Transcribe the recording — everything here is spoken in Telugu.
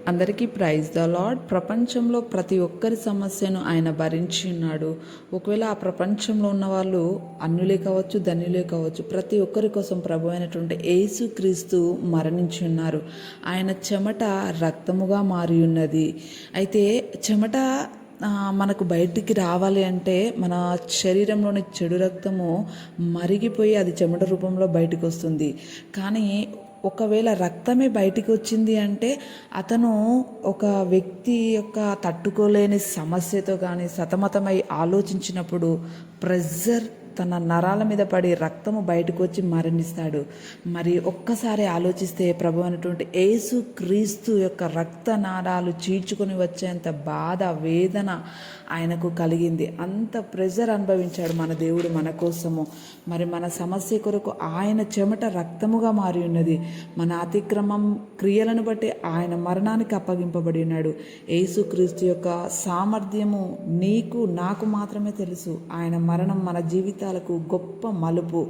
అందరికీ ప్రైజ్ ద లార్డ్. ప్రపంచంలో ప్రతి ఒక్కరి సమస్యను ఆయన భరించి ఉన్నాడు. ఒకవేళ ఆ ప్రపంచంలో ఉన్న వాళ్ళు అన్యులే కావచ్చు, ధన్యులే కావచ్చు, ప్రతి ఒక్కరి కోసం ప్రభు అయినటువంటి యేసు క్రీస్తు మరణించి ఉన్నారు. ఆయన చెమట రక్తముగా మారి ఉన్నది. అయితే చెమట మనకు బయటికి రావాలి అంటే మన శరీరంలోని చెడు రక్తము మరిగిపోయి అది చెమట రూపంలో బయటకు వస్తుంది. కానీ ఒకవేళ రక్తమే బయటికి వచ్చింది అంటే అతను ఒక వ్యక్తి యొక్క తట్టుకోలేని సమస్యతో కానీ సతమతమై ఆలోచించినప్పుడు ప్రెజర్ తన నరాల మీద పడి రక్తము బయటకు వచ్చి మరణిస్తాడు. మరి ఒక్కసారి ఆలోచిస్తే ప్రభు అయినటువంటి యేసు క్రీస్తు యొక్క రక్త నారాలు చీల్చుకొని వచ్చేంత బాధ వేదన ఆయనకు కలిగింది. అంత ప్రెజర్ అనుభవించాడు మన దేవుడు మన కోసము. మరి మన సమస్య కొరకు ఆయన చెమట రక్తముగా మారి ఉన్నది. మన అతిక్రమం క్రియలను బట్టి ఆయన మరణానికి అప్పగింపబడి ఉన్నాడు. యేసు క్రీస్తు యొక్క సామర్థ్యము నీకు నాకు మాత్రమే తెలుసు. ఆయన మరణం మన జీవితాలకు గొప్ప మలుపు.